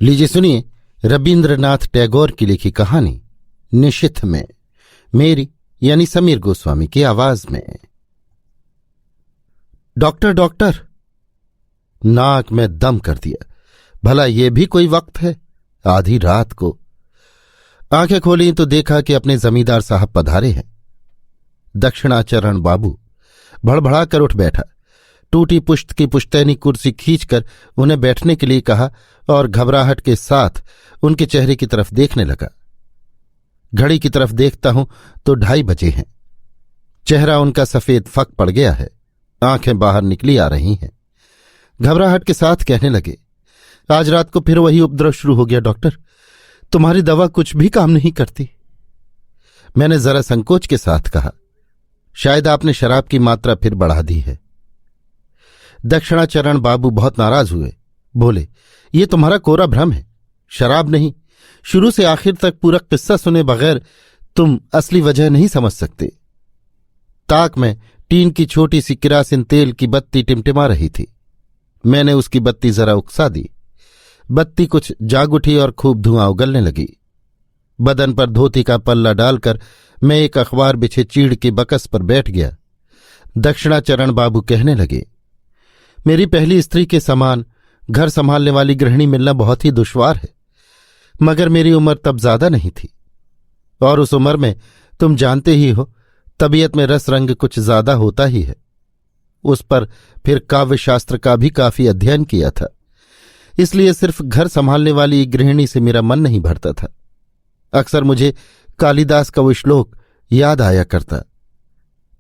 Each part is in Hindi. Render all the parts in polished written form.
लीजिए सुनिए रबीन्द्रनाथ टैगोर की लिखी कहानी निशिथ में, मेरी यानी समीर गोस्वामी की आवाज में। डॉक्टर डॉक्टर, नाक में दम कर दिया। भला ये भी कोई वक्त है? आधी रात को आंखें खोली तो देखा कि अपने जमींदार साहब पधारे हैं। दक्षिणाचरण बाबू भड़बड़ा कर उठ बैठा, टूटी पुश्त की पुश्तैनी कुर्सी खींचकर उन्हें बैठने के लिए कहा और घबराहट के साथ उनके चेहरे की तरफ देखने लगा। घड़ी की तरफ देखता हूं तो 2:30 बजे हैं। चेहरा उनका सफेद फक पड़ गया है, आंखें बाहर निकली आ रही हैं। घबराहट के साथ कहने लगे, आज रात को फिर वही उपद्रव शुरू हो गया डॉक्टर, तुम्हारी दवा कुछ भी काम नहीं करती। मैंने जरा संकोच के साथ कहा, शायद आपने शराब की मात्रा फिर बढ़ा दी है। दक्षिणाचरण बाबू बहुत नाराज हुए, बोले, ये तुम्हारा कोरा भ्रम है, शराब नहीं। शुरू से आखिर तक पूरा किस्सा सुने बगैर तुम असली वजह नहीं समझ सकते। ताक में टीन की छोटी सी किरासिन तेल की बत्ती टिमटिमा रही थी। मैंने उसकी बत्ती जरा उकसा दी। बत्ती कुछ जाग उठी और खूब धुआं उगलने लगी। बदन पर धोती का पल्ला डालकर मैं एक अखबार बिछे चीड़ के बकस पर बैठ गया। दक्षिणाचरण बाबू कहने लगे, मेरी पहली स्त्री के समान घर संभालने वाली गृहिणी मिलना बहुत ही दुश्वार है, मगर मेरी उम्र तब ज्यादा नहीं थी, और उस उम्र में तुम जानते ही हो तबीयत में रस रंग कुछ ज्यादा होता ही है। उस पर फिर काव्य शास्त्र का भी काफी अध्ययन किया था, इसलिए सिर्फ घर संभालने वाली गृहिणी से मेरा मन नहीं भरता था। अक्सर मुझे कालिदास का वो श्लोक याद आया करता,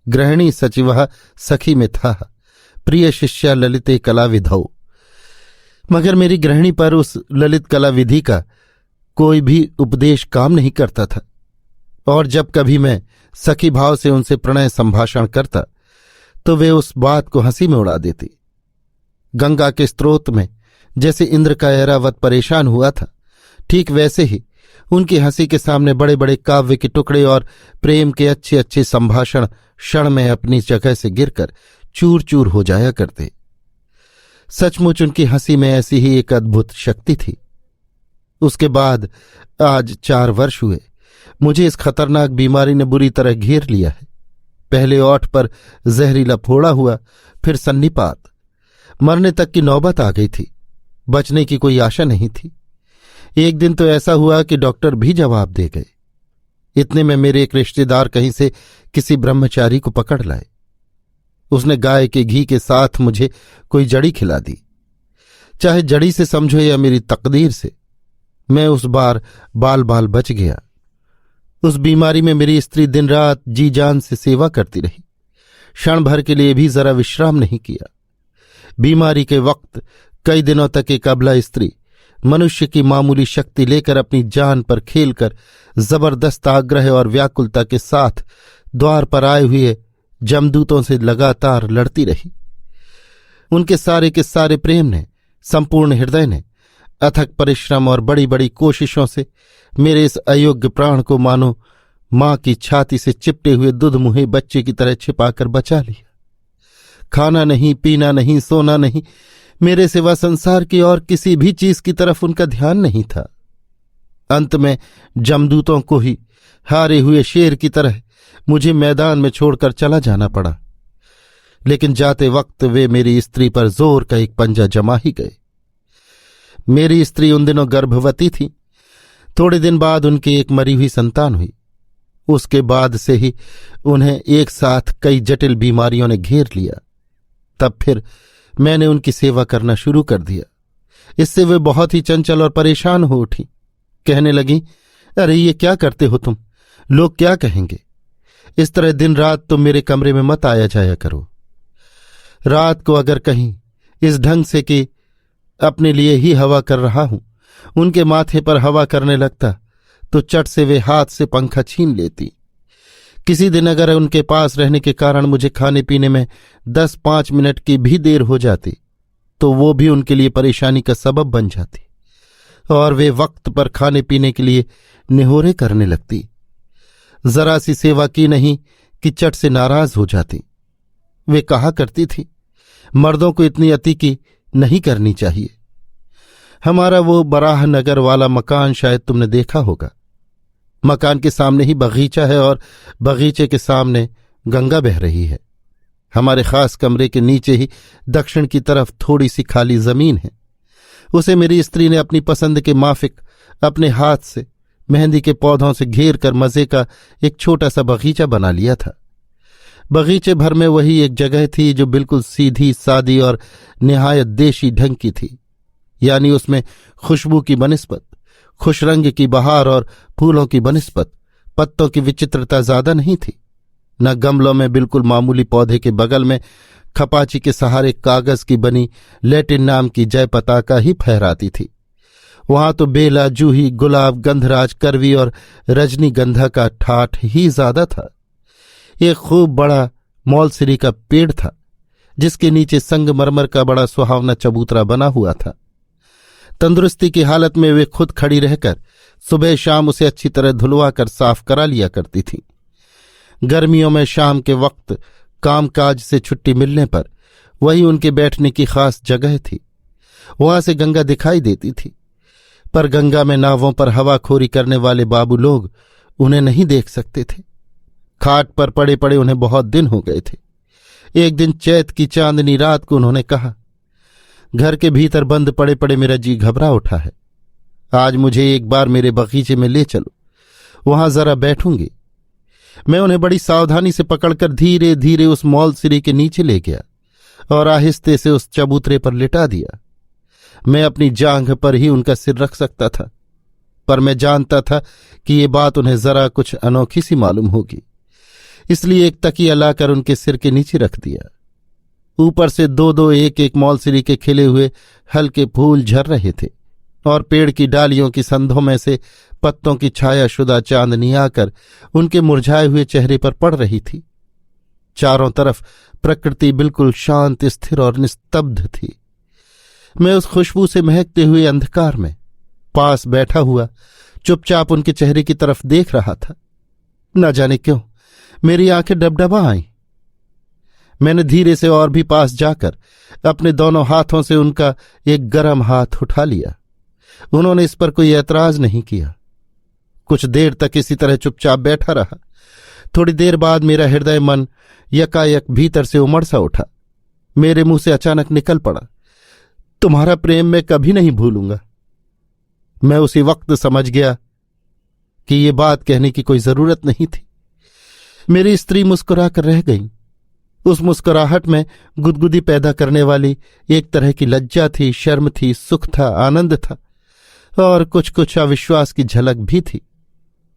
गृहिणी सचिवः सखी में था, प्रिय शिष्या ललिते कला विधौ। मगर मेरी गृहिणी पर उस ललित कला विधि का कोई भी उपदेश काम नहीं करता था, और जब कभी मैं सखी भाव से उनसे प्रणय संभाषण करता तो वे उस बात को हंसी में उड़ा देती। गंगा के स्रोत में जैसे इंद्र का ऐरावत परेशान हुआ था, ठीक वैसे ही उनकी हंसी के सामने बड़े बड़े काव्य के टुकड़े और प्रेम के अच्छे अच्छे संभाषण क्षण में अपनी जगह से गिरकर चूर चूर हो जाया करते। सचमुच उनकी हंसी में ऐसी ही एक अद्भुत शक्ति थी। उसके बाद आज 4 वर्ष हुए मुझे इस खतरनाक बीमारी ने बुरी तरह घेर लिया है। पहले ओठ पर जहरीला फोड़ा हुआ, फिर सन्निपात, मरने तक की नौबत आ गई थी। बचने की कोई आशा नहीं थी। एक दिन तो ऐसा हुआ कि डॉक्टर भी जवाब दे गए। इतने में मेरे एक रिश्तेदार कहीं से किसी ब्रह्मचारी को पकड़ लाए। उसने गाय के घी के साथ मुझे कोई जड़ी खिला दी। चाहे जड़ी से समझो या मेरी तकदीर से, मैं उस बार बाल बाल बच गया। उस बीमारी में मेरी स्त्री दिन रात जी जान से सेवा करती रही, क्षण भर के लिए भी जरा विश्राम नहीं किया। बीमारी के वक्त कई दिनों तक एक अबला स्त्री मनुष्य की मामूली शक्ति लेकर अपनी जान पर खेलकर जबरदस्त आग्रह और व्याकुलता के साथ द्वार पर आए हुए जमदूतों से लगातार लड़ती रही। उनके सारे के सारे प्रेम ने, संपूर्ण हृदय ने, अथक परिश्रम और बड़ी बड़ी कोशिशों से मेरे इस अयोग्य प्राण को मानो मां की छाती से चिपटे हुए दुधमुहे बच्चे की तरह छिपाकर बचा लिया। खाना नहीं, पीना नहीं, सोना नहीं, मेरे सिवा संसार की और किसी भी चीज की तरफ उनका ध्यान नहीं था। अंत में जमदूतों को ही हारे हुए शेर की तरह मुझे मैदान में छोड़कर चला जाना पड़ा। लेकिन जाते वक्त वे मेरी स्त्री पर जोर का एक पंजा जमा ही गए। मेरी स्त्री उन दिनों गर्भवती थी। थोड़े दिन बाद उनकी एक मरी हुई संतान हुई। उसके बाद से ही उन्हें एक साथ कई जटिल बीमारियों ने घेर लिया। तब फिर मैंने उनकी सेवा करना शुरू कर दिया। इससे वे बहुत ही चंचल और परेशान हो उठी। कहने लगी, अरे ये क्या करते हो तुम, लोग क्या कहेंगे। इस तरह दिन रात तुम मेरे कमरे में मत आया जाया करो। रात को अगर कहीं इस ढंग से कि अपने लिए ही हवा कर रहा हूं उनके माथे पर हवा करने लगता तो चट से वे हाथ से पंखा छीन लेती। किसी दिन अगर उनके पास रहने के कारण मुझे खाने पीने में 10-5 मिनट की भी देर हो जाती तो वो भी उनके लिए परेशानी का सबब बन जाती, और वे वक्त पर खाने पीने के लिए निहोरे करने लगती। जरा सी सेवा की नहीं कि चट से नाराज हो जाती। वे कहा करती थी, मर्दों को इतनी अति की नहीं करनी चाहिए। हमारा वो बराह नगर वाला मकान शायद तुमने देखा होगा। मकान के सामने ही बगीचा है और बगीचे के सामने गंगा बह रही है। हमारे खास कमरे के नीचे ही दक्षिण की तरफ थोड़ी सी खाली जमीन है। उसे मेरी स्त्री ने अपनी पसंद के माफिक अपने हाथ से मेहंदी के पौधों से घेर कर मजे का एक छोटा सा बगीचा बना लिया था। बगीचे भर में वही एक जगह थी जो बिल्कुल सीधी सादी और निहायत देशी ढंग की थी, यानी उसमें खुशबू की बनिस्बत, खुशरंग की बहार और फूलों की बनिस्बत पत्तों की विचित्रता ज्यादा नहीं थी। न गमलों में बिल्कुल मामूली पौधे के बगल में खपाची के सहारे कागज की बनी लैटिन नाम की जय पताका ही फहराती थी। वहां तो बेला, जूही, गुलाब, गंधराज, करवी और रजनीगंधा का ठाठ ही ज्यादा था। एक खूब बड़ा मौलसिरी का पेड़ था जिसके नीचे संगमरमर का बड़ा सुहावना चबूतरा बना हुआ था। तंदुरुस्ती की हालत में वे खुद खड़ी रहकर सुबह शाम उसे अच्छी तरह धुलवा कर साफ करा लिया करती थी। गर्मियों में शाम के वक्त कामकाज से छुट्टी मिलने पर वही उनके बैठने की खास जगह थी। वहां से गंगा दिखाई देती थी, पर गंगा में नावों पर हवाखोरी करने वाले बाबू लोग उन्हें नहीं देख सकते थे। खाट पर पड़े पड़े उन्हें बहुत दिन हो गए थे। एक दिन चैत की चांदनी रात को उन्होंने कहा, घर के भीतर बंद पड़े पड़े मेरा जी घबरा उठा है। आज मुझे एक बार मेरे बगीचे में ले चलो, वहां जरा बैठूंगी। मैं उन्हें बड़ी सावधानी से पकड़कर धीरे धीरे उस मौलसिरी के नीचे ले गया और आहिस्ते से उस चबूतरे पर लिटा दिया। मैं अपनी जांघ पर ही उनका सिर रख सकता था, पर मैं जानता था कि ये बात उन्हें जरा कुछ अनोखी सी मालूम होगी, इसलिए एक तकिया लाकर उनके सिर के नीचे रख दिया। ऊपर से दो दो एक एक मौलसिरी के खिले हुए हल्के फूल झर रहे थे और पेड़ की डालियों की संधों में से पत्तों की छायाशुदा चांदनी आकर उनके मुरझाए हुए चेहरे पर पड़ रही थी। चारों तरफ प्रकृति बिल्कुल शांत, स्थिर और निस्तब्ध थी। मैं उस खुशबू से महकते हुए अंधकार में पास बैठा हुआ चुपचाप उनके चेहरे की तरफ देख रहा था। न जाने क्यों मेरी आंखें डबडबा आईं। मैंने धीरे से और भी पास जाकर अपने दोनों हाथों से उनका एक गर्म हाथ उठा लिया। उन्होंने इस पर कोई ऐतराज नहीं किया। कुछ देर तक इसी तरह चुपचाप बैठा रहा। थोड़ी देर बाद मेरा हृदय मन यकायक भीतर से उमड़ सा उठा। मेरे मुंह से अचानक निकल पड़ा, तुम्हारा प्रेम मैं कभी नहीं भूलूंगा। मैं उसी वक्त समझ गया कि ये बात कहने की कोई जरूरत नहीं थी। मेरी स्त्री मुस्कुराकर रह गई। उस मुस्कुराहट में गुदगुदी पैदा करने वाली एक तरह की लज्जा थी, शर्म थी, सुख था, आनंद था और कुछ कुछ अविश्वास की झलक भी थी।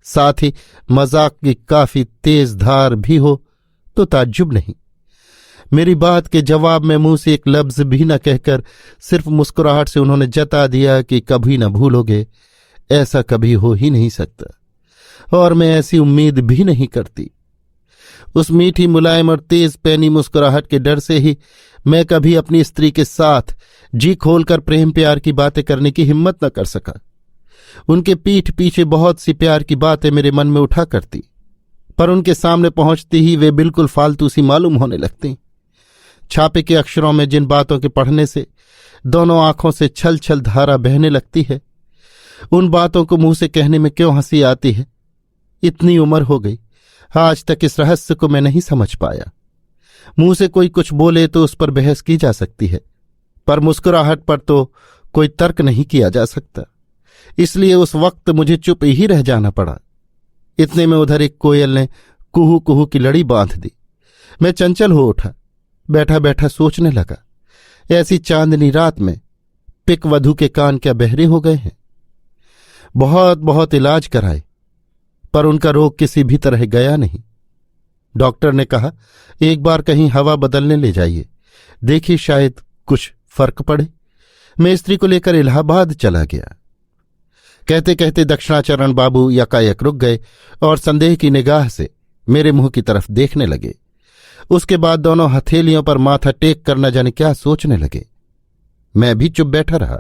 साथ ही मजाक की काफी तेज धार भी हो तो ताज्जुब नहीं। मेरी बात के जवाब में मुंह से एक लफ्ज भी न कहकर सिर्फ मुस्कुराहट से उन्होंने जता दिया कि कभी न भूलोगे, ऐसा कभी हो ही नहीं सकता और मैं ऐसी उम्मीद भी नहीं करती। उस मीठी, मुलायम और तेज पैनी मुस्कुराहट के डर से ही मैं कभी अपनी स्त्री के साथ जी खोलकर प्रेम प्यार की बातें करने की हिम्मत न कर सका। उनके पीठ पीछे बहुत सी प्यार की बातें मेरे मन में उठा करती, पर उनके सामने पहुंचती ही वे बिल्कुल फालतू सी मालूम होने लगती। छापे के अक्षरों में जिन बातों के पढ़ने से दोनों आंखों से छल छल धारा बहने लगती है, उन बातों को मुंह से कहने में क्यों हंसी आती है, इतनी उम्र हो गई, आज तक इस रहस्य को मैं नहीं समझ पाया। मुंह से कोई कुछ बोले तो उस पर बहस की जा सकती है, पर मुस्कुराहट पर तो कोई तर्क नहीं किया जा सकता। इसलिए उस वक्त मुझे चुप ही रह जाना पड़ा। इतने में उधर एक कोयल ने कुहू कुहू की लड़ी बांध दी। मैं चंचल हो उठा, बैठा बैठा सोचने लगा, ऐसी चांदनी रात में पिक वधू के कान क्या बहरे हो गए हैं। बहुत बहुत इलाज कराए, पर उनका रोग किसी भी तरह गया नहीं। डॉक्टर ने कहा, एक बार कहीं हवा बदलने ले जाइए, देखिए शायद कुछ फर्क पड़े। मैं स्त्री को लेकर इलाहाबाद चला गया। कहते कहते दक्षिणाचरण बाबू यकायक रुक गए और संदेह की निगाह से मेरे मुंह की तरफ देखने लगे। उसके बाद दोनों हथेलियों पर माथा टेक कर न जाने क्या सोचने लगे। मैं भी चुप बैठा रहा।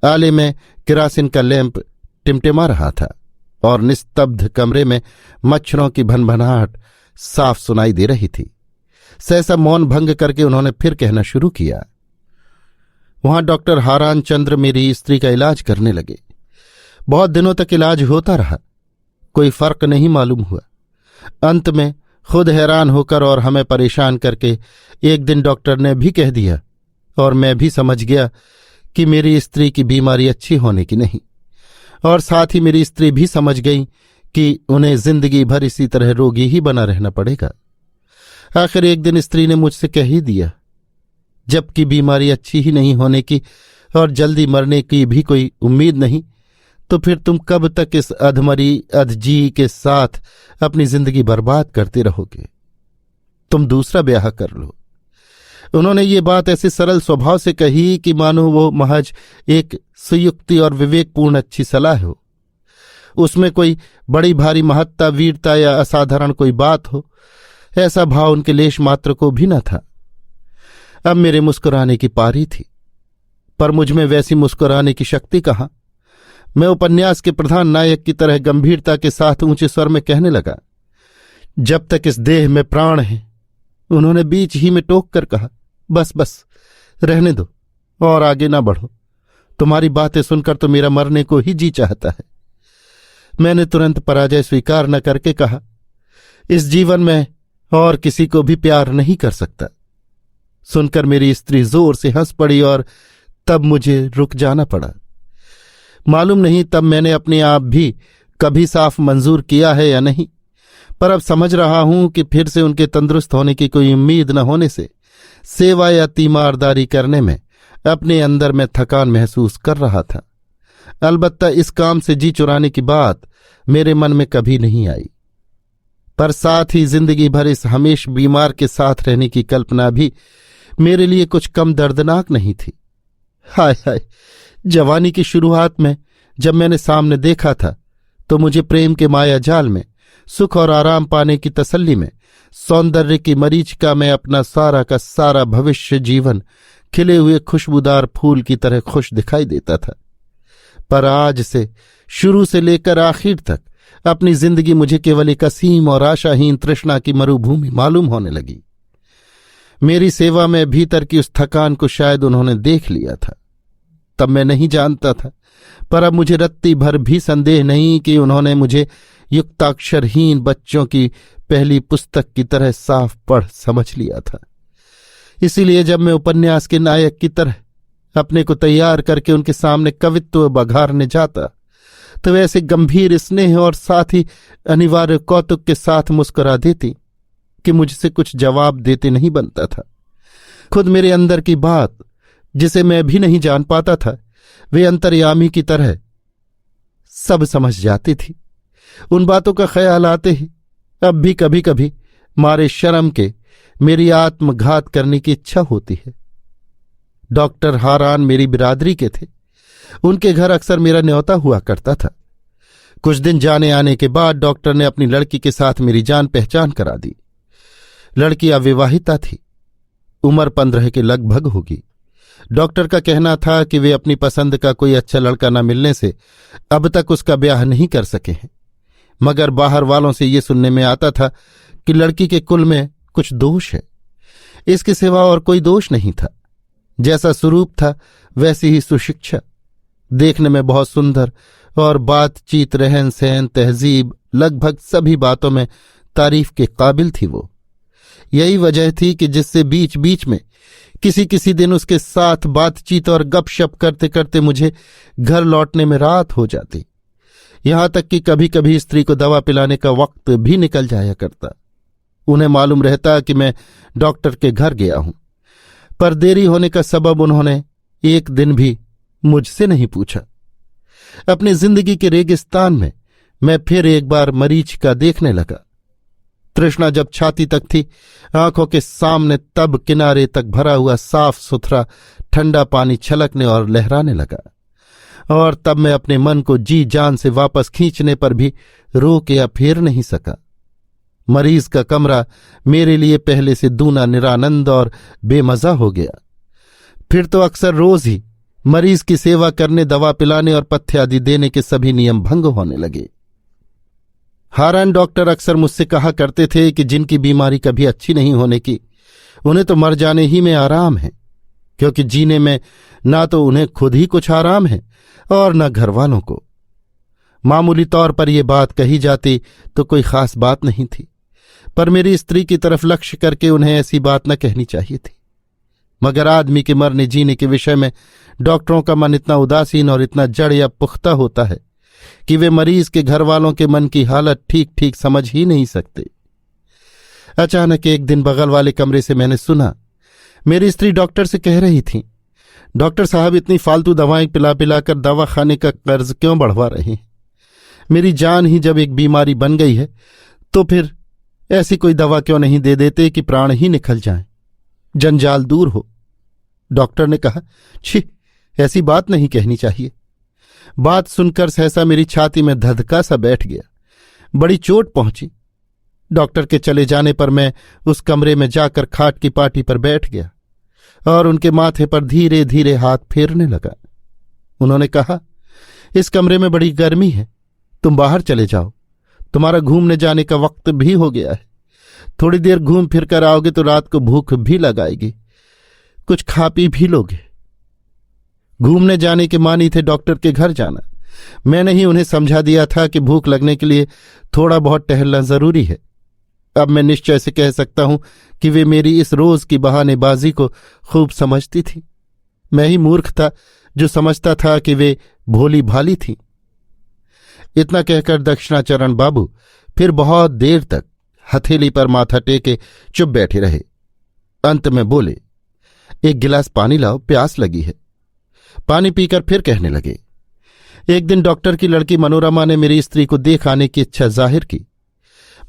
आले में किरासिन का लैंप टिमटिमा रहा था और निस्तब्ध कमरे में मच्छरों की भनभनाहट साफ सुनाई दे रही थी। सहसा मौन भंग करके उन्होंने फिर कहना शुरू किया, वहां डॉक्टर हारान चंद्र मेरी स्त्री का इलाज करने लगे। बहुत दिनों तक इलाज होता रहा, कोई फर्क नहीं मालूम हुआ। अंत में खुद हैरान होकर और हमें परेशान करके एक दिन डॉक्टर ने भी कह दिया, और मैं भी समझ गया कि मेरी स्त्री की बीमारी अच्छी होने की नहीं, और साथ ही मेरी स्त्री भी समझ गई कि उन्हें जिंदगी भर इसी तरह रोगी ही बना रहना पड़ेगा। आखिर एक दिन स्त्री ने मुझसे कह ही दिया, जबकि बीमारी अच्छी ही नहीं होने की और जल्दी मरने की भी कोई उम्मीद नहीं, तो फिर तुम कब तक इस अधमरी अधजी के साथ अपनी जिंदगी बर्बाद करते रहोगे? तुम दूसरा ब्याह कर लो। उन्होंने ये बात ऐसे सरल स्वभाव से कही कि मानो वो महज एक सुयुक्ति और विवेकपूर्ण अच्छी सलाह हो, उसमें कोई बड़ी भारी महत्ता, वीरता या असाधारण कोई बात हो, ऐसा भाव उनके लेश मात्र को भी न था। अब मेरे मुस्कुराने की पारी थी, पर मुझमें वैसी मुस्कुराने की शक्ति कहाँ। मैं उपन्यास के प्रधान नायक की तरह गंभीरता के साथ ऊंचे स्वर में कहने लगा, जब तक इस देह में प्राण है। उन्होंने बीच ही में टोक कर कहा, बस बस रहने दो और आगे ना बढ़ो, तुम्हारी बातें सुनकर तो मेरा मरने को ही जी चाहता है। मैंने तुरंत पराजय स्वीकार न करके कहा, इस जीवन में और किसी को भी प्यार नहीं कर सकता। सुनकर मेरी स्त्री जोर से हंस पड़ी और तब मुझे रुक जाना पड़ा। मालूम नहीं तब मैंने अपने आप भी कभी साफ मंजूर किया है या नहीं, पर अब समझ रहा हूं कि फिर से उनके तंदुरुस्त होने की कोई उम्मीद न होने से सेवा या तीमारदारी करने में अपने अंदर में थकान महसूस कर रहा था। अलबत्ता इस काम से जी चुराने की बात मेरे मन में कभी नहीं आई, पर साथ ही जिंदगी भर इस हमेश बीमार के साथ रहने की कल्पना भी मेरे लिए कुछ कम दर्दनाक नहीं थी। हाय हाय, जवानी की शुरुआत में जब मैंने सामने देखा था तो मुझे प्रेम के माया जाल में सुख और आराम पाने की तसल्ली में सौंदर्य की मरीचिका में अपना सारा का सारा भविष्य जीवन खिले हुए खुशबूदार फूल की तरह खुश दिखाई देता था। पर आज से शुरू से लेकर आखिर तक अपनी जिंदगी मुझे केवल एक असीम और आशाहीन तृष्णा की मरुभूमि मालूम होने लगी। मेरी सेवा में भीतर की उस थकान को शायद उन्होंने देख लिया था, तब मैं नहीं जानता था, पर अब मुझे रत्ती भर भी संदेह नहीं कि उन्होंने मुझे युक्ताक्षरहीन बच्चों की पहली पुस्तक की तरह साफ पढ़ समझ लिया था। इसीलिए जब मैं उपन्यास के नायक की तरह अपने को तैयार करके उनके सामने कवित्व बघारने जाता तो वैसे गंभीर स्नेह और साथ ही अनिवार्य कौतुक के साथ मुस्कुरा देती कि मुझसे कुछ जवाब देते नहीं बनता था। खुद मेरे अंदर की बात जिसे मैं भी नहीं जान पाता था, वे अंतर्यामी की तरह सब समझ जाती थी। उन बातों का ख्याल आते ही अब भी कभी कभी मारे शर्म के मेरी आत्मघात करने की इच्छा होती है। डॉक्टर हारान मेरी बिरादरी के थे, उनके घर अक्सर मेरा न्योता हुआ करता था। कुछ दिन जाने आने के बाद डॉक्टर ने अपनी लड़की के साथ मेरी जान पहचान करा दी। लड़की अविवाहिता थी, उम्र 15 के लगभग होगी। डॉक्टर का कहना था कि वे अपनी पसंद का कोई अच्छा लड़का न मिलने से अब तक उसका ब्याह नहीं कर सके हैं, मगर बाहर वालों से ये सुनने में आता था कि लड़की के कुल में कुछ दोष है। इसके सिवा और कोई दोष नहीं था। जैसा स्वरूप था वैसी ही सुशिक्षा, देखने में बहुत सुंदर और बातचीत, रहन सहन, तहजीब, लगभग सभी बातों में तारीफ के काबिल थी वो। यही वजह थी कि जिससे बीच बीच में किसी किसी दिन उसके साथ बातचीत और गपशप करते करते मुझे घर लौटने में रात हो जाती। यहां तक कि कभी कभी स्त्री को दवा पिलाने का वक्त भी निकल जाया करता। उन्हें मालूम रहता कि मैं डॉक्टर के घर गया हूं, पर देरी होने का सबब उन्होंने एक दिन भी मुझसे नहीं पूछा। अपनी जिंदगी के रेगिस्तान में मैं फिर एक बार मरीचिका देखने लगा। तृष्णा जब छाती तक थी, आंखों के सामने तब किनारे तक भरा हुआ साफ सुथरा ठंडा पानी छलकने और लहराने लगा, और तब मैं अपने मन को जी जान से वापस खींचने पर भी रोक या फेर नहीं सका। मरीज का कमरा मेरे लिए पहले से दूना निरानंद और बेमजा हो गया। फिर तो अक्सर रोज ही मरीज की सेवा करने, दवा पिलाने और पथ्य आदि देने के सभी नियम भंग होने लगे। हारान डॉक्टर अक्सर मुझसे कहा करते थे कि जिनकी बीमारी कभी अच्छी नहीं होने की, उन्हें तो मर जाने ही में आराम है, क्योंकि जीने में ना तो उन्हें खुद ही कुछ आराम है और न घर वालों को। मामूली तौर पर यह बात कही जाती तो कोई खास बात नहीं थी, पर मेरी स्त्री की तरफ लक्ष्य करके उन्हें ऐसी बात न कहनी चाहिए थी। मगर आदमी के मरने जीने के विषय में डॉक्टरों का मन इतना उदासीन और इतना जड़ या पुख्ता होता है कि वे मरीज के घर वालों के मन की हालत ठीक ठीक समझ ही नहीं सकते। अचानक एक दिन बगल वाले कमरे से मैंने सुना, मेरी स्त्री डॉक्टर से कह रही थी, डॉक्टर साहब इतनी फालतू दवाएं पिला पिलाकर दवाखाने का कर्ज क्यों बढ़वा रहे हैं? मेरी जान ही जब एक बीमारी बन गई है तो फिर ऐसी कोई दवा क्यों नहीं दे देते कि प्राण ही निकल जाएं, जंजाल दूर हो। डॉक्टर ने कहा, छी, ऐसी बात नहीं कहनी चाहिए। बात सुनकर सहसा मेरी छाती में धधका सा बैठ गया, बड़ी चोट पहुंची। डॉक्टर के चले जाने पर मैं उस कमरे में जाकर खाट की पाटी पर बैठ गया और उनके माथे पर धीरे धीरे हाथ फेरने लगा। उन्होंने कहा, इस कमरे में बड़ी गर्मी है, तुम बाहर चले जाओ, तुम्हारा घूमने जाने का वक्त भी हो गया है। थोड़ी देर घूम फिर कर आओगे तो रात को भूख भी लगाएगी, कुछ खा पी भी लोगे। घूमने जाने के मानी थे डॉक्टर के घर जाना। मैंने ही उन्हें समझा दिया था कि भूख लगने के लिए थोड़ा बहुत टहलना जरूरी है। अब मैं निश्चय से कह सकता हूं कि वे मेरी इस रोज की बहानेबाजी को खूब समझती थी। मैं ही मूर्ख था जो समझता था कि वे भोली भाली थीं। इतना कहकर दक्षिणाचरण बाबू फिर बहुत देर तक हथेली पर माथा टेके चुप बैठे रहे। अंत में बोले, एक गिलास पानी लाओ, प्यास लगी है। पानी पीकर फिर कहने लगे, एक दिन डॉक्टर की लड़की मनोरमा ने मेरी स्त्री को देख आने की इच्छा जाहिर की।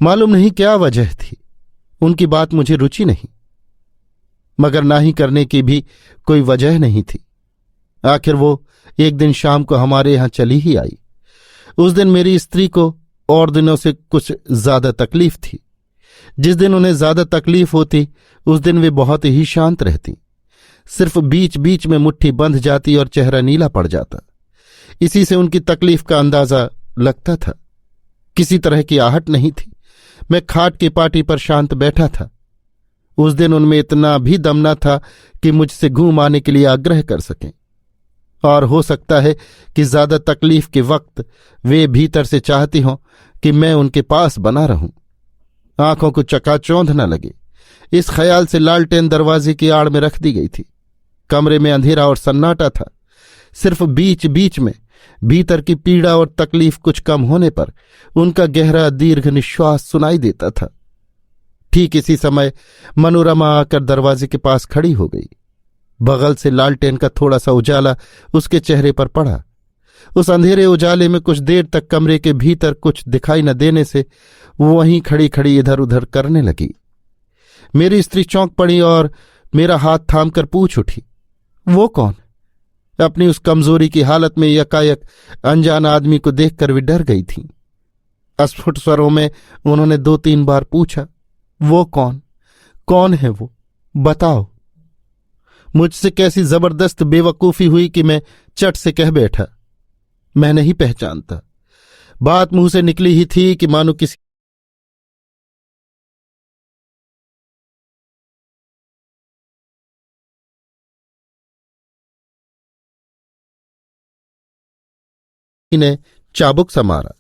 मालूम नहीं क्या वजह थी, उनकी बात मुझे रुचि नहीं, मगर ना ही करने की भी कोई वजह नहीं थी। आखिर वो एक दिन शाम को हमारे यहां चली ही आई। उस दिन मेरी स्त्री को और दिनों से कुछ ज्यादा तकलीफ थी। जिस दिन उन्हें ज्यादा तकलीफ होती उस दिन वे बहुत ही शांत रहती, सिर्फ बीच बीच में मुट्ठी बंध जाती और चेहरा नीला पड़ जाता। इसी से उनकी तकलीफ का अंदाजा लगता था। किसी तरह की आहट नहीं थी। मैं खाट की पाटी पर शांत बैठा था। उस दिन उनमें इतना भी दम न था कि मुझसे घूम आने के लिए आग्रह कर सकें, और हो सकता है कि ज्यादा तकलीफ के वक्त वे भीतर से चाहती हों कि मैं उनके पास बना रहूं, आंखों को चकाचौंध न लगे। इस ख्याल से लालटेन दरवाजे की आड़ में रख दी गई थी। कमरे में अंधेरा और सन्नाटा था। सिर्फ बीच बीच में भीतर की पीड़ा और तकलीफ कुछ कम होने पर उनका गहरा दीर्घ निश्वास सुनाई देता था। ठीक इसी समय मनोरमा आकर दरवाजे के पास खड़ी हो गई। बगल से लालटेन का थोड़ा सा उजाला उसके चेहरे पर पड़ा। उस अंधेरे उजाले में कुछ देर तक कमरे के भीतर कुछ दिखाई न देने से वो वहीं खड़ी खड़ी इधर उधर करने लगी। मेरी स्त्री चौंक पड़ी और मेरा हाथ थामकर पूछ उठी, वो कौन? अपनी उस कमजोरी की हालत में यकायक अनजान आदमी को देखकर वे डर गई थीं। अस्फुट स्वरों में उन्होंने 2-3 बार पूछा, वो कौन? कौन है वो? बताओ। मुझसे कैसी जबरदस्त बेवकूफी हुई कि मैं चट से कह बैठा, मैं नहीं पहचानता। बात मुंह से निकली ही थी कि मानो किसी ने चाबुक सा मारा।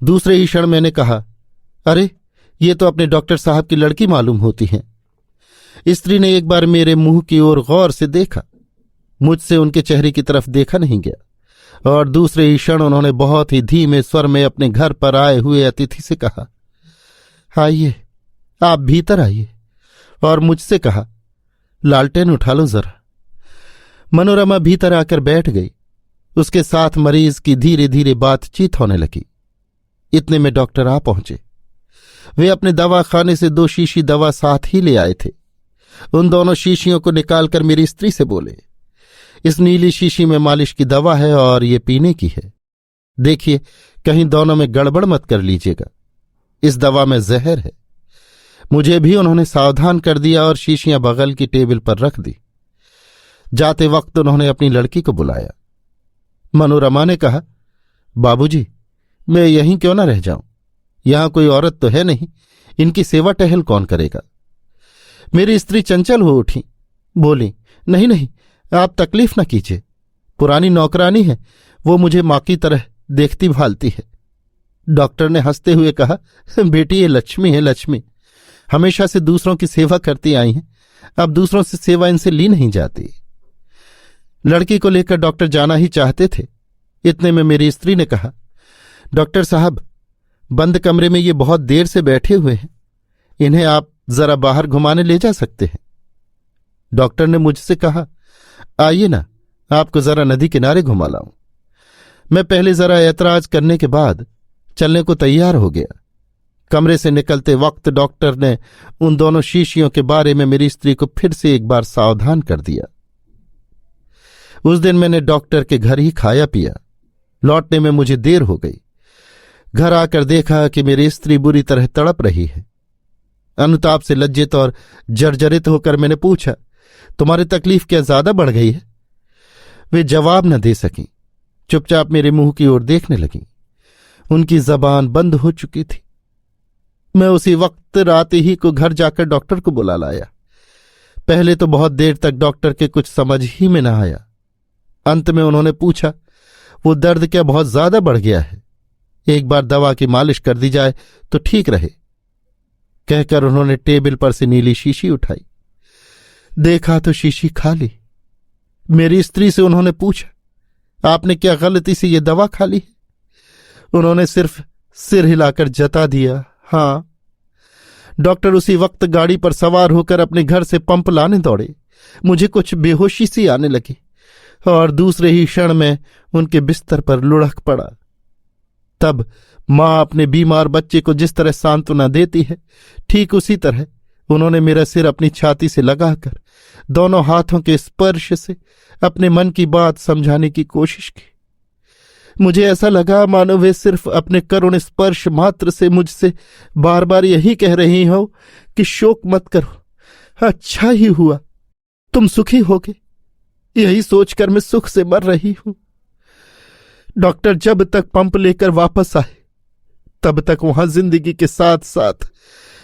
दूसरे ही क्षण मैंने कहा, अरे ये तो अपने डॉक्टर साहब की लड़की मालूम होती है। स्त्री ने एक बार मेरे मुंह की ओर गौर से देखा। मुझसे उनके चेहरे की तरफ देखा नहीं गया और दूसरे ही क्षण उन्होंने बहुत ही धीमे स्वर में अपने घर पर आए हुए अतिथि से कहा, आइए, आप भीतर आइए, और मुझसे कहा, लालटेन उठा लो जरा। मनोरमा भीतर आकर बैठ गई। उसके साथ मरीज की धीरे धीरे बातचीत होने लगी। इतने में डॉक्टर आ पहुंचे। वे अपने दवाखाने से 2 शीशी दवा साथ ही ले आए थे। उन दोनों शीशियों को निकालकर मेरी स्त्री से बोले, इस नीली शीशी में मालिश की दवा है और ये पीने की है। देखिए कहीं दोनों में गड़बड़ मत कर लीजिएगा, इस दवा में जहर है। मुझे भी उन्होंने सावधान कर दिया और शीशियां बगल की टेबल पर रख दी। जाते वक्त उन्होंने अपनी लड़की को बुलाया। मनोरमा ने कहा, बाबूजी, मैं यहीं क्यों न रह जाऊं? यहां कोई औरत तो है नहीं, इनकी सेवा टहल कौन करेगा? मेरी स्त्री चंचल हो उठी, बोली, नहीं नहीं, आप तकलीफ न कीजिए, पुरानी नौकरानी है, वो मुझे माँ की तरह देखती भालती है। डॉक्टर ने हंसते हुए कहा, बेटी ये लक्ष्मी है, लक्ष्मी हमेशा से दूसरों की सेवा करती आई हैं, अब दूसरों से सेवा इनसे ली नहीं जाती। लड़की को लेकर डॉक्टर जाना ही चाहते थे। इतने में मेरी स्त्री ने कहा, डॉक्टर साहब बंद कमरे में ये बहुत देर से बैठे हुए हैं, इन्हें आप जरा बाहर घुमाने ले जा सकते हैं। डॉक्टर ने मुझसे कहा, आइए ना, आपको जरा नदी किनारे घुमा लाऊं। मैं पहले जरा ऐतराज करने के बाद चलने को तैयार हो गया। कमरे से निकलते वक्त डॉक्टर ने उन दोनों शीशियों के बारे में मेरी स्त्री को फिर से एक बार सावधान कर दिया। उस दिन मैंने डॉक्टर के घर ही खाया पिया। लौटने में मुझे देर हो गई। घर आकर देखा कि मेरी स्त्री बुरी तरह तड़प रही है। अनुताप से लज्जित और जर्जरित होकर मैंने पूछा, तुम्हारी तकलीफ क्या ज्यादा बढ़ गई है? वे जवाब न दे सकीं, चुपचाप मेरे मुंह की ओर देखने लगीं। उनकी जबान बंद हो चुकी थी। मैं उसी वक्त रात ही को घर जाकर डॉक्टर को बुला लाया। पहले तो बहुत देर तक डॉक्टर के कुछ समझ ही में न आया। अंत में उन्होंने पूछा, वो दर्द क्या बहुत ज्यादा बढ़ गया है? एक बार दवा की मालिश कर दी जाए तो ठीक रहे। कहकर उन्होंने टेबल पर से नीली शीशी उठाई। देखा तो शीशी खाली। मेरी स्त्री से उन्होंने पूछा, आपने क्या गलती से ये दवा खा ली? उन्होंने सिर्फ सिर हिलाकर जता दिया, हाँ। डॉक्टर उसी वक्त गाड़ी पर सवार होकर अपने घर से पंप लाने दौड़े। मुझे कुछ बेहोशी सी आने लगी और दूसरे ही क्षण में उनके बिस्तर पर लुढ़क पड़ा। तब मां अपने बीमार बच्चे को जिस तरह सांत्वना देती है, ठीक उसी तरह उन्होंने मेरा सिर अपनी छाती से लगाकर दोनों हाथों के स्पर्श से अपने मन की बात समझाने की कोशिश की। मुझे ऐसा लगा मानो वे सिर्फ अपने करुण स्पर्श मात्र से मुझसे बार बार यही कह रही हो कि शोक मत करो, अच्छा ही हुआ, तुम सुखी होगे। यही सोचकर मैं सुख से मर रही हूं। डॉक्टर जब तक पंप लेकर वापस आए तब तक वहां जिंदगी के साथ साथ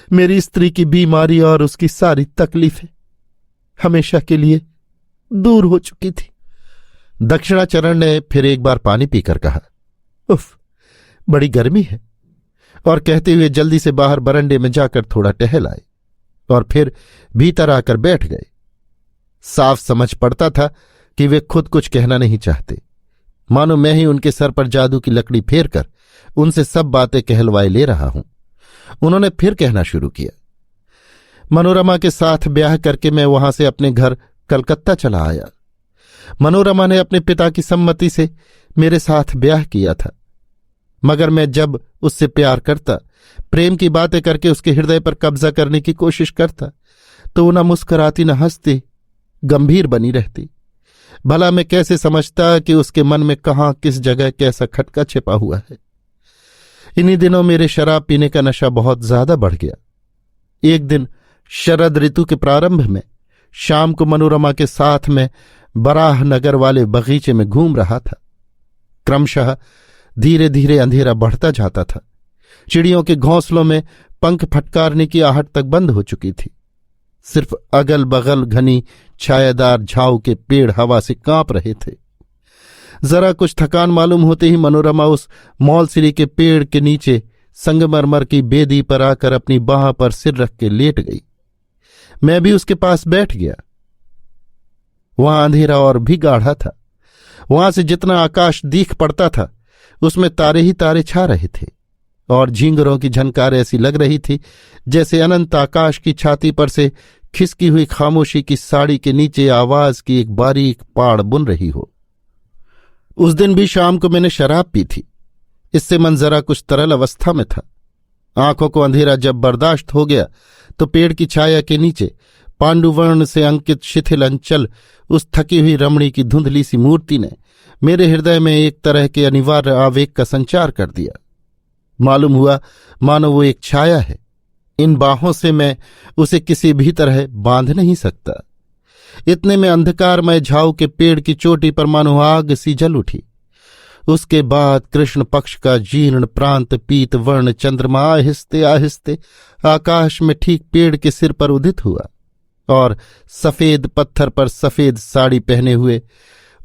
मेरी स्त्री की बीमारी और उसकी सारी तकलीफें हमेशा के लिए दूर हो चुकी थी। दक्षिणाचरण ने फिर एक बार पानी पीकर कहा, उफ, बड़ी गर्मी है, और कहते हुए जल्दी से बाहर बरंडे में जाकर थोड़ा टहल आए और फिर भीतर आकर बैठ गए। साफ समझ पड़ता था कि वे खुद कुछ कहना नहीं चाहते, मानो मैं ही उनके सर पर जादू की लकड़ी फेर कर उनसे सब बातें कहलवाए ले रहा हूं। उन्होंने फिर कहना शुरू किया, मनोरमा के साथ ब्याह करके मैं वहां से अपने घर कलकत्ता चला आया। मनोरमा ने अपने पिता की सम्मति से मेरे साथ ब्याह किया था, मगर मैं जब उससे प्यार करता, प्रेम की बातें करके उसके हृदय पर कब्जा करने की कोशिश करता, तो न मुस्कुराती न हंसती, गंभीर बनी रहती। भला मैं कैसे समझता कि उसके मन में कहाँ किस जगह कैसा खटका छिपा हुआ है। इन्हीं दिनों मेरे शराब पीने का नशा बहुत ज्यादा बढ़ गया। एक दिन शरद ऋतु के प्रारंभ में शाम को मनोरमा के साथ में बराह नगर वाले बगीचे में घूम रहा था। क्रमशः धीरे धीरे अंधेरा बढ़ता जाता था। चिड़ियों के घोंसलों में पंख फटकारने की आहट तक बंद हो चुकी थी। सिर्फ अगल बगल घनी छायादार झाऊ के पेड़ हवा से कांप रहे थे। जरा कुछ थकान मालूम होते ही मनोरमा उस मौलसिरी के पेड़ के नीचे संगमरमर की बेदी पर आकर अपनी बाह पर सिर रख के लेट गई। मैं भी उसके पास बैठ गया। वहां अंधेरा और भी गाढ़ा था। वहां से जितना आकाश दीख पड़ता था उसमें तारे ही तारे छा रहे थे और झींगरों की झनकार ऐसी लग रही थी जैसे अनंत आकाश की छाती पर से खिसकी हुई खामोशी की साड़ी के नीचे आवाज की एक बारीक पाड़ बुन रही हो। उस दिन भी शाम को मैंने शराब पी थी। इससे मन जरा कुछ तरल अवस्था में था। आंखों को अंधेरा जब बर्दाश्त हो गया तो पेड़ की छाया के नीचे पांडुवर्ण से अंकित शिथिल अंचल उस थकी हुई रमणी की धुंधली सी मूर्ति ने मेरे हृदय में एक तरह के अनिवार्य आवेग का संचार कर दिया। मालूम हुआ मानो वो एक छाया है। इन बाहों से मैं उसे किसी भी तरह बांध नहीं सकता। इतने में अंधकारमय झाऊ के पेड़ की चोटी पर मानो आग सी जल उठी। उसके बाद कृष्ण पक्ष का जीर्ण प्रांत पीत वर्ण चंद्रमा आहिस्ते आहिस्ते आकाश में ठीक पेड़ के सिर पर उदित हुआ। और सफेद पत्थर पर सफेद साड़ी पहने हुए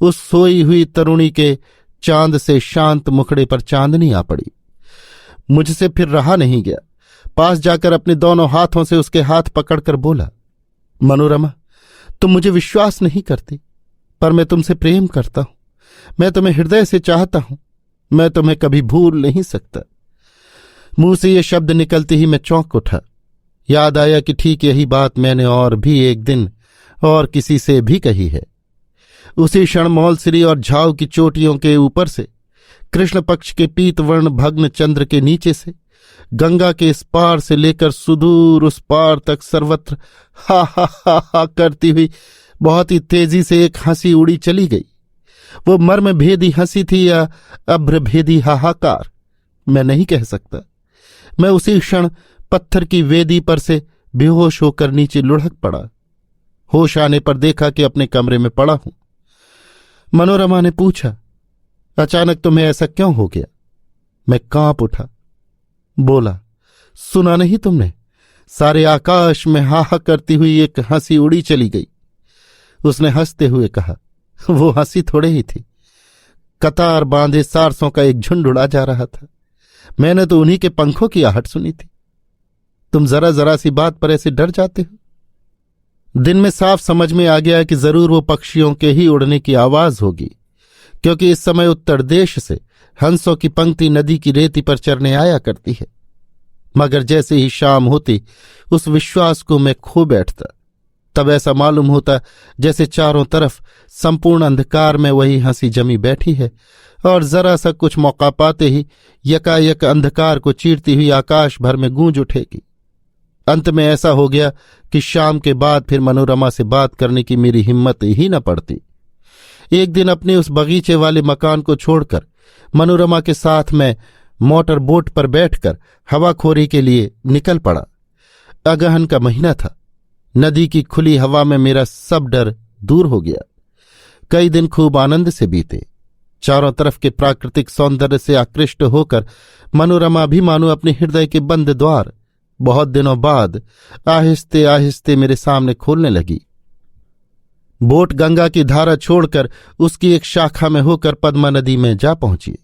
उस सोई हुई तरुणी के चांद से शांत मुखड़े पर चांदनी आ पड़ी। मुझसे फिर रहा नहीं गया। पास जाकर अपने दोनों हाथों से उसके हाथ पकड़कर बोला, मनोरमा, तुम मुझे विश्वास नहीं करती, पर मैं तुमसे प्रेम करता हूं। मैं तुम्हें हृदय से चाहता हूं। मैं तुम्हें कभी भूल नहीं सकता। मुंह से ये शब्द निकलते ही मैं चौंक उठा। याद आया कि ठीक यही बात मैंने और भी एक दिन और किसी से भी कही है। उसी क्षण मौलसिरी और झाव की चोटियों के ऊपर से, कृष्ण पक्ष के पीतवर्ण भग्न चंद्र के नीचे से, गंगा के इस पार से लेकर सुदूर उस पार तक सर्वत्र हा हा हा हा करती हुई बहुत ही तेजी से एक हंसी उड़ी चली गई। वो मर्म भेदी हंसी थी या अभ्र भेदी हाहाकार, मैं नहीं कह सकता। मैं उसी क्षण पत्थर की वेदी पर से बेहोश होकर नीचे लुढ़क पड़ा। होश आने पर देखा कि अपने कमरे में पड़ा हूं। मनोरमा ने पूछा, अचानक तुम्हें ऐसा क्यों हो गया? मैं कांप उठा। बोला, सुना नहीं तुमने? सारे आकाश में हाहा करती हुई एक हंसी उड़ी चली गई। उसने हंसते हुए कहा, वो हंसी थोड़े ही थी। कतार बांधे सारसों का एक झुंड उड़ा जा रहा था। मैंने तो उन्हीं के पंखों की आहट सुनी थी। तुम जरा जरा सी बात पर ऐसे डर जाते हो। दिन में साफ समझ में आ गया कि जरूर वो पक्षियों के ही उड़ने की आवाज होगी, क्योंकि इस समय उत्तर देश से हंसों की पंक्ति नदी की रेती पर चरने आया करती है। मगर जैसे ही शाम होती उस विश्वास को मैं खो बैठता। तब ऐसा मालूम होता जैसे चारों तरफ संपूर्ण अंधकार में वही हंसी जमी बैठी है और जरा सा कुछ मौका पाते ही यकायक अंधकार को चीरती हुई आकाश भर में गूंज उठेगी। अंत में ऐसा हो गया कि शाम के बाद फिर मनोरमा से बात करने की मेरी हिम्मत ही न पड़ती। एक दिन अपने उस बगीचे वाले मकान को छोड़कर मनोरमा के साथ मैं मोटर बोट पर बैठकर हवाखोरी के लिए निकल पड़ा। अगहन का महीना था। नदी की खुली हवा में मेरा सब डर दूर हो गया। कई दिन खूब आनंद से बीते। चारों तरफ के प्राकृतिक सौंदर्य से आकृष्ट होकर मनोरमा भी मानो अपने हृदय के बंद द्वार बहुत दिनों बाद आहिस्ते आहिस्ते मेरे सामने खोलने लगी। बोट गंगा की धारा छोड़कर उसकी एक शाखा में होकर पद्मा नदी में जा पहुंची।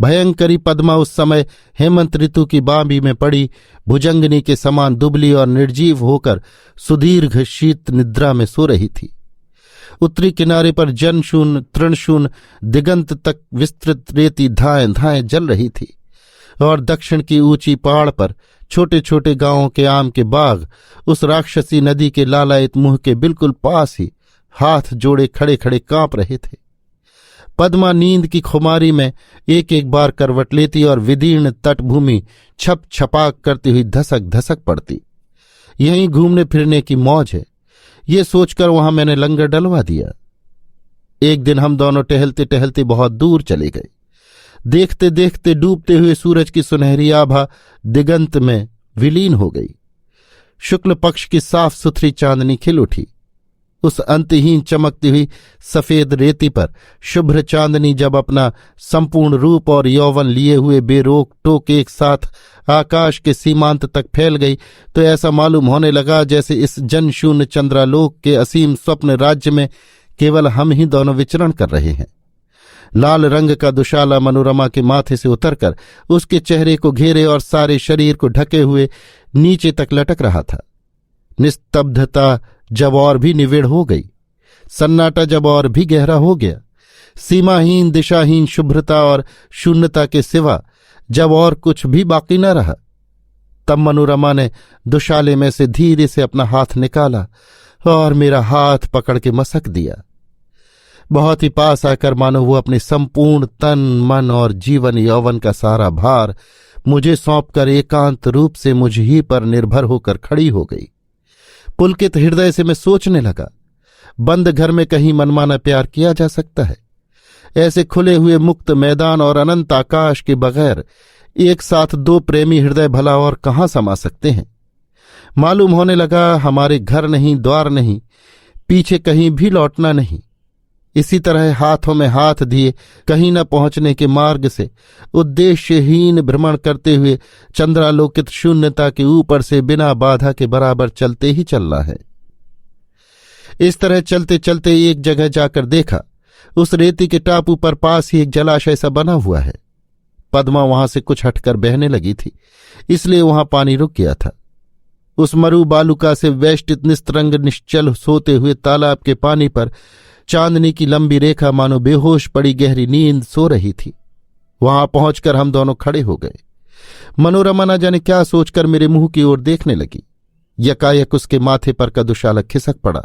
भयंकरी पद्मा उस समय हेमंत ऋतु की बांबी में पड़ी भुजंगनी के समान दुबली और निर्जीव होकर सुदीर्घ शीत निद्रा में सो रही थी। उत्तरी किनारे पर जनशून्य तृणशून्य दिगंत तक विस्तृत रेती धाएं धाएं जल रही थी और दक्षिण की ऊंची पहाड़ पर छोटे छोटे गांवों के आम के बाग उस राक्षसी नदी के लालायित मुंह के बिल्कुल पास ही हाथ जोड़े खड़े खड़े कांप रहे थे। पद्मा नींद की खुमारी में एक एक बार करवट लेती और विदीर्ण तटभूमि छप छपाक करती हुई धसक धसक पड़ती। यहीं घूमने फिरने की मौज है, ये सोचकर वहां मैंने लंगर डलवा दिया। एक दिन हम दोनों टहलते टहलते बहुत दूर चले गए। देखते देखते डूबते हुए सूरज की सुनहरी आभा दिगंत में विलीन हो गई। शुक्ल पक्ष की साफ सुथरी चांदनी खिल उठी। उस अंतहीन चमकती हुई सफेद रेती पर शुभ्र चांदनी जब अपना संपूर्ण रूप और यौवन लिए हुए बेरोक टोक एक साथ आकाश के सीमांत तक फैल गई तो ऐसा मालूम होने लगा जैसे इस जनशून्य चंद्रालोक के असीम स्वप्न राज्य में केवल हम ही दोनों विचरण कर रहे हैं। लाल रंग का दुशाला मनोरमा के माथे से उतरकर उसके चेहरे को घेरे और सारे शरीर को ढके हुए नीचे तक लटक रहा था। निस्तब्धता जब और भी निविड़ हो गई, सन्नाटा जब और भी गहरा हो गया, सीमाहीन दिशाहीन शुभ्रता और शून्यता के सिवा जब और कुछ भी बाकी न रहा, तब मनोरमा ने दुशाले में से धीरे से अपना हाथ निकाला और मेरा हाथ पकड़ के मसक दिया। बहुत ही पास आकर मानो वो अपने संपूर्ण तन मन और जीवन यौवन का सारा भार मुझे सौंपकर एकांत रूप से मुझ ही पर निर्भर होकर खड़ी हो गई। पुलकित हृदय से मैं सोचने लगा, बंद घर में कहीं मनमाना प्यार किया जा सकता है? ऐसे खुले हुए मुक्त मैदान और अनंत आकाश के बगैर एक साथ दो प्रेमी हृदय भला और कहाँ समा सकते हैं? मालूम होने लगा हमारे घर नहीं, द्वार नहीं, पीछे कहीं भी लौटना नहीं। इसी तरह हाथों में हाथ दिए कहीं न पहुंचने के मार्ग से उद्देश्यहीन भ्रमण करते हुए चंद्रालोकित शून्यता के ऊपर से बिना बाधा के बराबर चलते ही चलना है। इस तरह चलते चलते एक जगह जाकर देखा, उस रेती के टापू पर पास ही एक जलाशय सा बना हुआ है। पद्मा वहां से कुछ हटकर बहने लगी थी, इसलिए वहां पानी रुक गया था। उस मरु बालुका से वेष्टित निस्तरंग निश्चल सोते हुए तालाब के पानी पर चांदनी की लंबी रेखा मानो बेहोश पड़ी गहरी नींद सो रही थी। वहां पहुंचकर हम दोनों खड़े हो गए। मनोरमा न जाने क्या सोचकर मेरे मुंह की ओर देखने लगी। यकायक उसके माथे पर का दुशाला खिसक पड़ा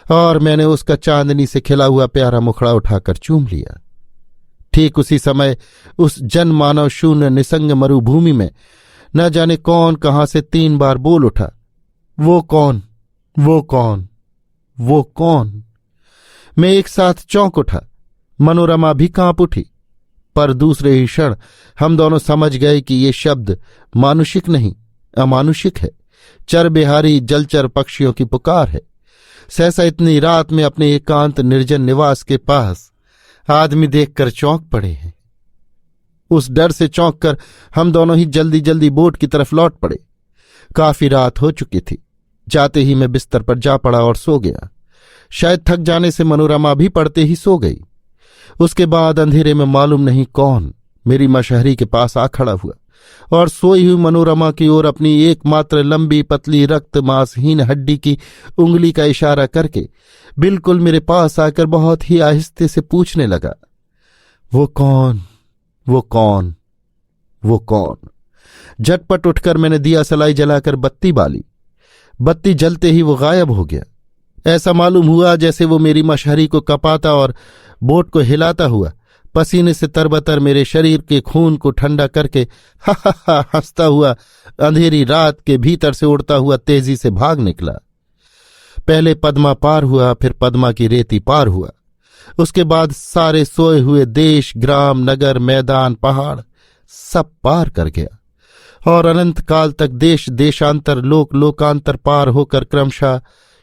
और मैंने उसका चांदनी से खिला हुआ प्यारा मुखड़ा उठाकर चूम लिया। ठीक उसी समय उस जनमानव शून्य निसंग मरुभूमि में न जाने कौन कहां से 3 बार बोल उठा, वो कौन, वो कौन, वो कौन। मैं एक साथ चौंक उठा, मनोरमा भी कांप उठी, पर दूसरे ही क्षण हम दोनों समझ गए कि ये शब्द मानुषिक नहीं अमानुषिक है, चरबिहारी जलचर पक्षियों की पुकार है। सहसा इतनी रात में अपने एकांत निर्जन निवास के पास आदमी देखकर चौंक पड़े हैं। उस डर से चौंक कर हम दोनों ही जल्दी जल्दी बोट की तरफ लौट पड़े। काफी रात हो चुकी थी। जाते ही मैं बिस्तर पर जा पड़ा और सो गया। शायद थक जाने से मनोरमा भी पड़ते ही सो गई। उसके बाद अंधेरे में मालूम नहीं कौन मेरी मशहरी के पास आ खड़ा हुआ और सोई हुई मनोरमा की ओर अपनी एकमात्र लंबी पतली रक्त मांसहीन हड्डी की उंगली का इशारा करके बिल्कुल मेरे पास आकर बहुत ही आहिस्ते से पूछने लगा, वो कौन, वो कौन, वो कौन। झटपट उठकर मैंने दिया सलाई जलाकर बत्ती बाली। बत्ती जलते ही वो गायब हो गया। ऐसा मालूम हुआ जैसे वो मेरी मशहरी को कपाता और बोट को हिलाता हुआ पसीने से तरबतर मेरे शरीर के खून को ठंडा करके हा हा हा हंसता हुआ अंधेरी रात के भीतर से उड़ता हुआ तेजी से भाग निकला। पहले पद्मा पार हुआ, फिर पद्मा की रेती पार हुआ। उसके बाद सारे सोए हुए देश, ग्राम, नगर, मैदान, पहाड़ सब पार कर गया और अनंत काल तक देश देशांतर लोक लोकांतर पार होकर क्रमशः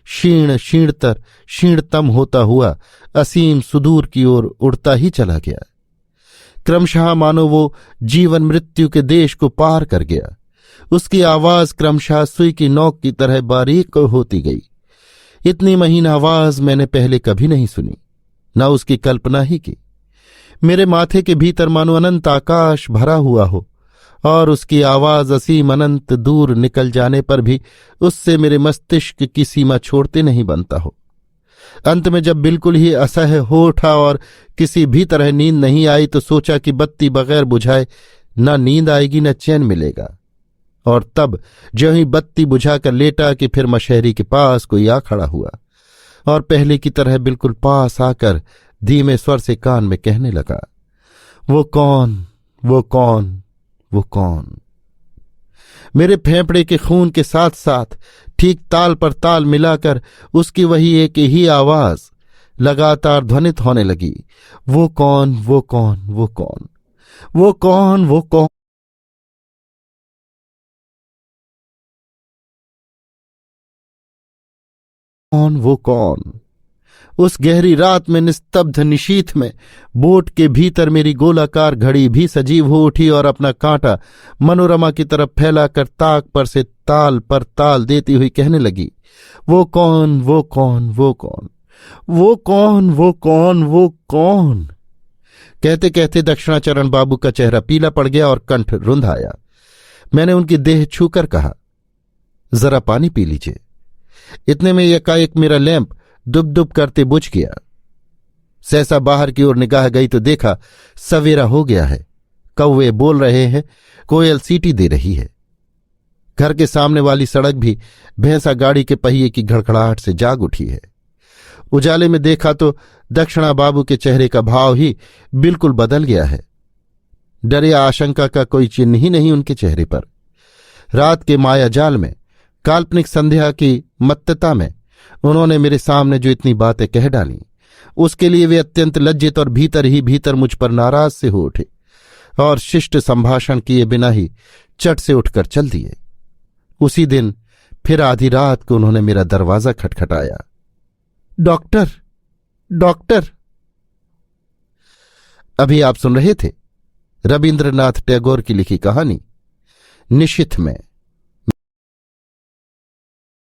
क्षीण क्षीणतर क्षीणतम होता हुआ असीम सुदूर की ओर उड़ता ही चला गया। क्रमशः मानो वो जीवन मृत्यु के देश को पार कर गया। उसकी आवाज क्रमशः सुई की नोक की तरह बारीक होती गई। इतनी महीन आवाज मैंने पहले कभी नहीं सुनी, न उसकी कल्पना ही की। मेरे माथे के भीतर मानो अनंत आकाश भरा हुआ हो और उसकी आवाज असीम अनंत दूर निकल जाने पर भी उससे मेरे मस्तिष्क की सीमा छोड़ते नहीं बनता हो। अंत में जब बिल्कुल ही असह्य हो उठा और किसी भी तरह नींद नहीं आई तो सोचा कि बत्ती बगैर बुझाए न नींद आएगी न चैन मिलेगा। और तब ज्यों ही बत्ती बुझाकर लेटा कि फिर मशहरी के पास कोई आ खड़ा हुआ और पहले की तरह बिल्कुल पास आकर धीमे स्वर से कान में कहने लगा, वो कौन, वो कौन, वो कौन। मेरे फेफड़े के खून के साथ साथ ठीक ताल पर ताल मिलाकर उसकी वही एक ही आवाज लगातार ध्वनित होने लगी, वो कौन, वो कौन, वो कौन, वो कौन, वो कौन, वो कौन। उस गहरी रात में निस्तब्ध निशीथ में बोट के भीतर मेरी गोलाकार घड़ी भी सजीव हो उठी और अपना कांटा मनोरमा की तरफ फैलाकर ताक पर से ताल पर ताल देती हुई कहने लगी, वो कौन, वो कौन, वो कौन, वो कौन, वो कौन, वो कौन। कहते कहते दक्षिणाचरण बाबू का चेहरा पीला पड़ गया और कंठ रुंध आया। मैंने उनकी देह छूकर कहा, जरा पानी पी लीजिए। इतने में एकाएक मेरा लैंप दुब दुब करते बुझ गया। सहसा बाहर की ओर निगाह गई तो देखा सवेरा हो गया है। कौवे बोल रहे हैं, कोयल सीटी दे रही है। घर के सामने वाली सड़क भी भैंसा गाड़ी के पहिए की घड़घड़ाहट से जाग उठी है। उजाले में देखा तो दक्षिणा बाबू के चेहरे का भाव ही बिल्कुल बदल गया है। डर या आशंका का कोई चिन्ह ही नहीं उनके चेहरे पर। रात के मायाजाल में, काल्पनिक संध्या की मत्तता में उन्होंने मेरे सामने जो इतनी बातें कह डाली, उसके लिए वे अत्यंत लज्जित और भीतर ही भीतर मुझ पर नाराज से हो उठे और शिष्ट संभाषण किए बिना ही चट से उठकर चल दिए। उसी दिन फिर आधी रात को उन्होंने मेरा दरवाजा खटखटाया। Doctor, doctor. अभी आप सुन रहे थे रविन्द्रनाथ टैगोर की लिखी कहानी निशिथ में